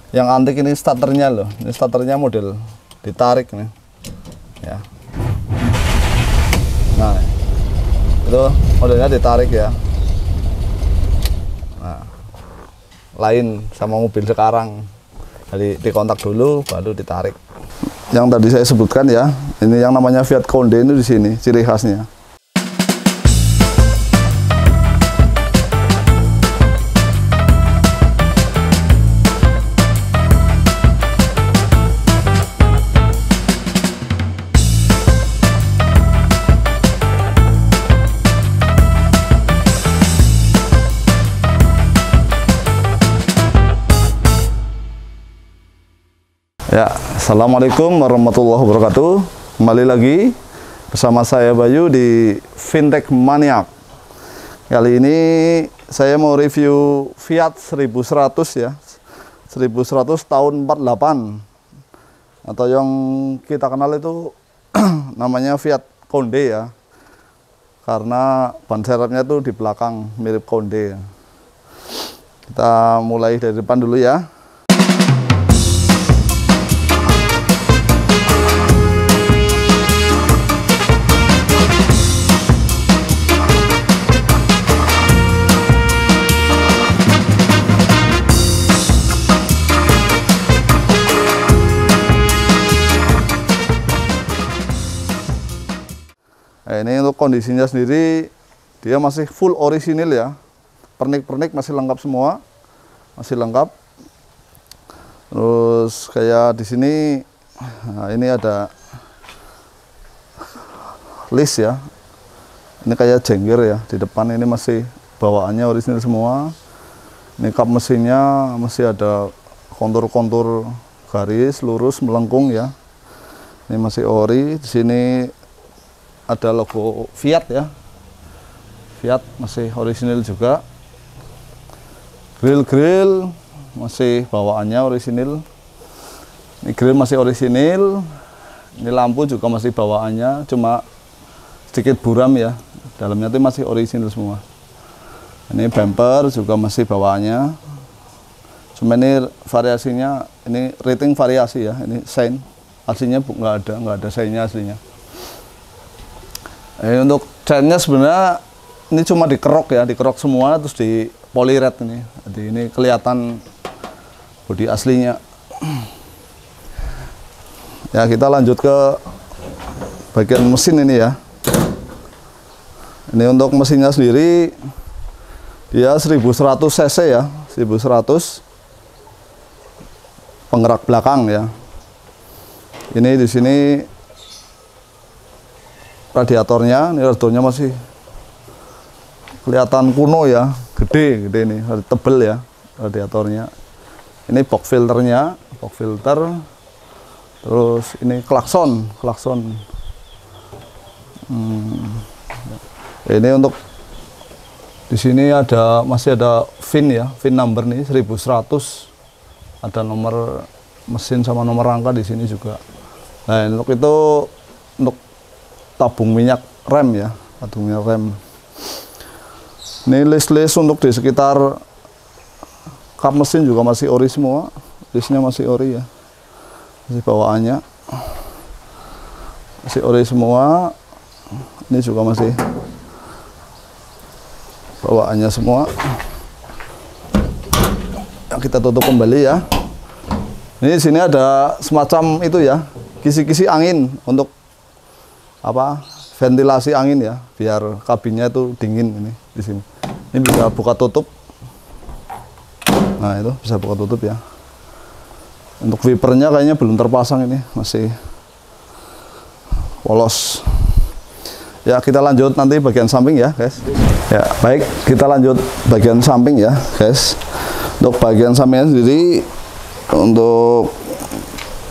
Yang antik ini starternya loh. Ini starternya model ditarik nih. Ya. Nah, itu modelnya ditarik ya. Nah, lain sama mobil sekarang. Jadi dikontak dulu, baru ditarik. Yang tadi saya sebutkan ya, ini yang namanya Fiat Conde itu di sini ciri khasnya. Ya, assalamualaikum warahmatullahi wabarakatuh. Kembali lagi bersama saya Bayu di Fintech Maniac. Kali ini saya mau review Fiat 1100 ya, 1100 tahun 48 atau yang kita kenal itu namanya Fiat Conde ya, karena ban serepnya itu di belakang mirip Conde. Kita mulai dari depan dulu ya. Nah, ini untuk kondisinya sendiri dia masih full orisinil ya, pernik-pernik masih lengkap semua, masih lengkap. Terus kayak di sini, nah ini ada list ya, ini kayak jengger ya di depan, ini masih bawaannya orisinil semua. Ini kap mesinnya masih ada kontur-kontur garis lurus melengkung ya, ini masih ori. Di sini ada logo Fiat ya, Fiat masih orisinil juga. Grill masih bawaannya orisinil, ini grill masih orisinil. Ini lampu juga masih bawaannya, cuma sedikit buram ya, dalamnya itu masih orisinil semua. Ini bumper juga masih bawaannya, cuma ini variasinya, ini rating variasi ya, ini shine aslinya nggak ada shine-nya aslinya. Untuk chainnya sebenarnya ini cuma dikerok ya, dikerok semua terus di poliret ini. Jadi ini kelihatan bodi aslinya. Ya, kita lanjut ke bagian mesin ini ya. Ini untuk mesinnya sendiri dia 1100 cc ya, 1100 penggerak belakang ya. Ini di sini radiatornya, ini radiatornya masih kelihatan kuno ya, gede ini, tebel ya radiatornya. Ini box filternya, box filter. Terus ini klakson. Ini untuk di sini masih ada VIN ya, VIN number nih 1100. Ada nomor mesin sama nomor rangka di sini juga. Nah, untuk itu untuk tabung minyak rem ya, tabung minyak rem. Ini list untuk di sekitar kap mesin juga masih ori semua, listnya masih ori ya, masih bawaannya masih ori semua. Ini juga masih bawaannya semua. Yang kita tutup kembali ya. Ini di sini ada semacam itu ya, kisi-kisi angin untuk apa, ventilasi angin ya, biar kabinnya itu dingin. Ini di sini, ini bisa buka tutup. Nah, itu bisa buka tutup ya. Untuk wipernya kayaknya belum terpasang, ini masih polos ya. Kita lanjut nanti bagian samping ya guys ya. Baik, kita lanjut bagian samping ya guys. Untuk bagian sampingnya sendiri, untuk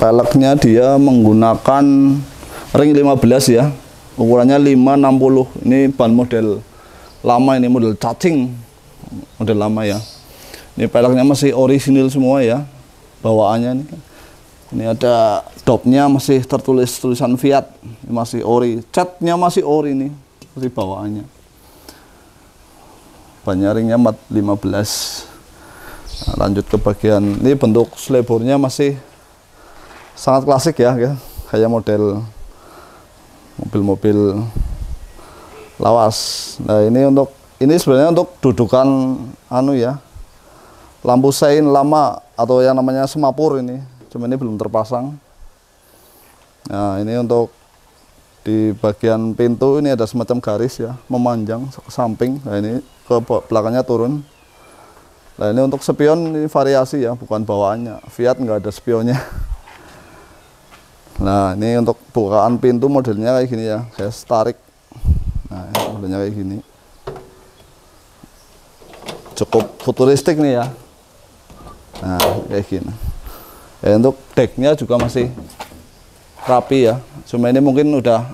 peleknya dia menggunakan ring 15 ya, ukurannya 560. Ini ban model lama, ini model cacing, model lama ya. Ini peleknya masih orisinil semua ya, bawaannya ini ada dopnya masih tertulis tulisan Fiat, ini masih ori, catnya masih ori, ini masih bawaannya. Bannya ringnya 15. Nah, lanjut ke bagian ini, bentuk selebornya masih sangat klasik ya, kayak model mobil-mobil lawas. Nah ini sebenarnya untuk dudukan anu ya, lampu sein lama atau yang namanya semapur ini, cuma ini belum terpasang. Nah ini untuk di bagian pintu ini ada semacam garis ya, memanjang ke samping. Nah ini ke belakangnya turun. Nah ini untuk spion ini variasi ya, bukan bawaannya. Fiat nggak ada spionnya. Nah ini untuk bukaan pintu modelnya kayak gini ya, guys, tarik. Nah modelnya kayak gini, cukup futuristik nih ya. Nah kayak gini ya. Untuk decknya juga masih rapi ya, cuma ini mungkin udah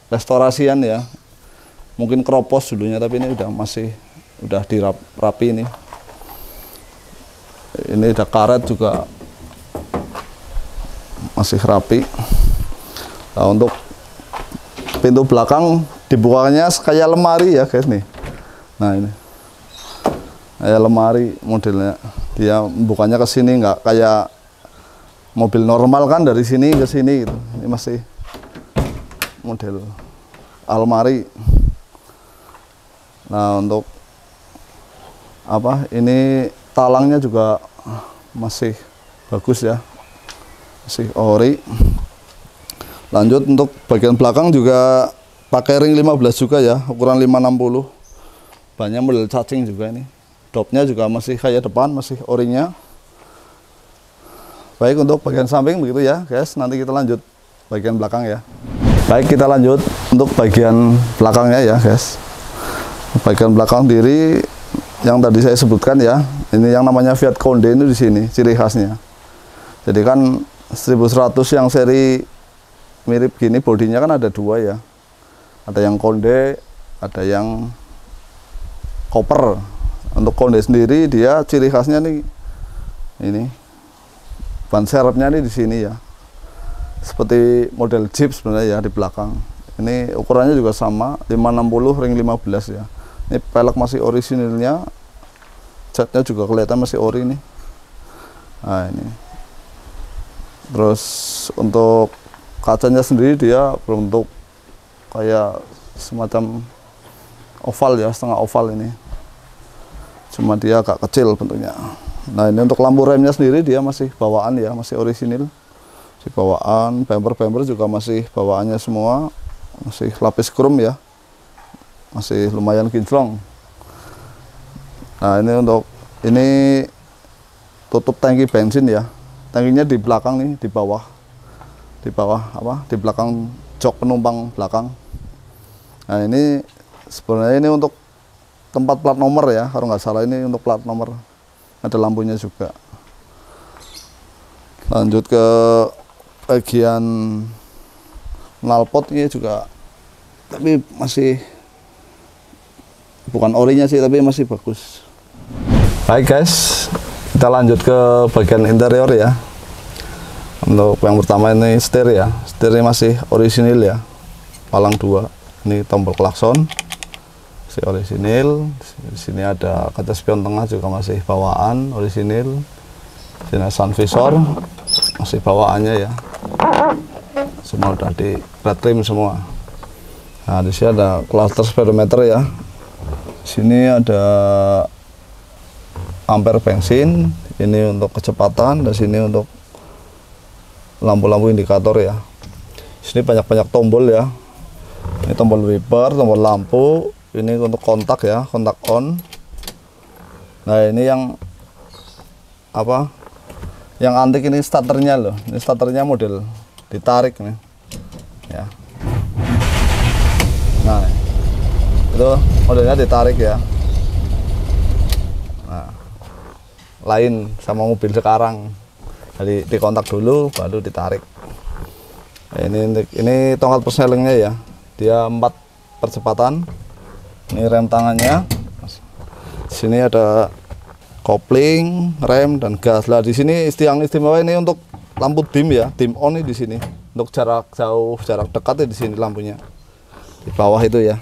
restorasian ya, mungkin kropos dulunya, tapi ini udah dirapi ini. Ini ada karet juga masih rapi. Nah untuk pintu belakang dibukanya kayak lemari ya, guys nih. Nah ini kayak lemari modelnya, dia bukanya ke sini, nggak kayak mobil normal kan dari sini ke sini gitu. Ini masih model almari. Nah untuk apa, ini talangnya juga masih bagus ya, masih ori. Lanjut untuk bagian belakang juga pakai ring 15 juga ya, ukuran 560. Banyak model cacing juga ini. Dopnya juga masih kayak depan, masih orinya. Baik, untuk bagian samping begitu ya, guys. Nanti kita lanjut bagian belakang ya. Baik, kita lanjut untuk bagian belakangnya ya, guys. Bagian belakang diri yang tadi saya sebutkan ya. Ini yang namanya Fiat Conde ini di sini ciri khasnya. Jadi kan 1100 yang seri mirip gini bodinya kan ada dua ya. Ada yang Conde, ada yang Copper. Untuk Conde sendiri dia ciri khasnya nih ini ban serepnya nih di sini ya. Seperti model Jeep sebenarnya ya di belakang. Ini ukurannya juga sama, 560 ring 15 ya. Ini pelek masih orisinilnya. Catnya juga kelihatan masih ori nih. Nah ini. Terus untuk kacanya sendiri dia berbentuk kayak semacam oval ya, setengah oval ini. Cuma dia agak kecil bentuknya. Nah ini untuk lampu remnya sendiri dia masih bawaan ya, masih orisinil. Di bawaan, bumper juga masih bawaannya semua, masih lapis krom ya. Masih lumayan kinclong. Nah ini tutup tangki bensin ya. Tangkinya di belakang nih, di bawah apa? Di belakang jok penumpang belakang. Nah ini sebenarnya ini untuk tempat plat nomor ya, kalau nggak salah ini untuk plat nomor. Ada lampunya juga. Lanjut ke bagian knalpot ini juga, tapi masih bukan orinya sih, tapi masih bagus. Baik guys, kita lanjut ke bagian interior ya. Untuk yang pertama ini setir ya, setirnya masih orisinil ya, palang 2. Ini tombol klakson masih orisinil. Di sini ada kaca spion tengah juga masih bawaan orisinil. Sini sun visor masih bawaannya ya, semua udah di red trim semua. Nah di sini ada cluster speedometer ya. Di sini ada ampere bensin, ini untuk kecepatan, dan sini untuk lampu-lampu indikator ya. Di sini banyak tombol ya. Ini tombol wiper, tombol lampu, ini untuk kontak ya, kontak on. Nah ini yang apa? Yang antik ini starternya loh. Ini starternya model ditarik nih. Ya. Nah, itu modelnya ditarik ya. Nah, lain sama mobil sekarang. Jadi dikontak dulu baru ditarik. Nah, ini tongkat perselingnya ya. Dia 4 percepatan. Ini rem tangannya. Di sini ada kopling, rem, dan gas. Lah di sini yang istimewa ini untuk lampu dim ya, dim on nih di sini. Untuk jarak jauh, jarak dekat ya di sini lampunya. Di bawah itu ya.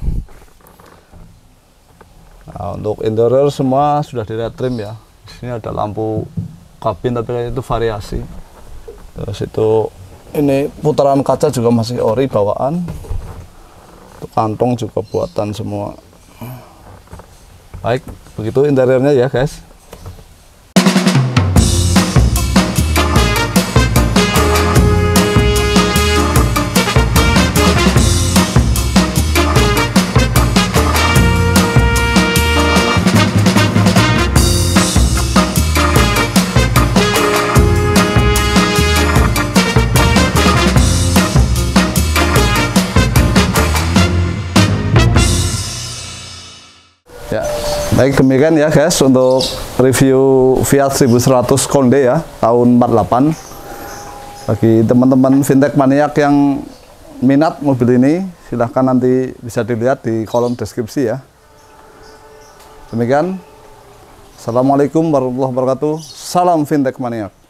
Nah, untuk interior semua sudah di red trim ya. sini ada lampu kabin tapi kayaknya itu variasi. Terus itu ini putaran kaca juga masih ori bawaan. Untuk kantong juga buatan semua. Baik, begitu interiornya ya guys. Ya, baik demikian ya guys untuk review Fiat 1100 Conde ya tahun 48. Bagi teman-teman fintech maniak yang minat mobil ini, silahkan nanti bisa dilihat di kolom deskripsi ya. Demikian, Assalamualaikum warahmatullahi wabarakatuh. Salam fintech maniak.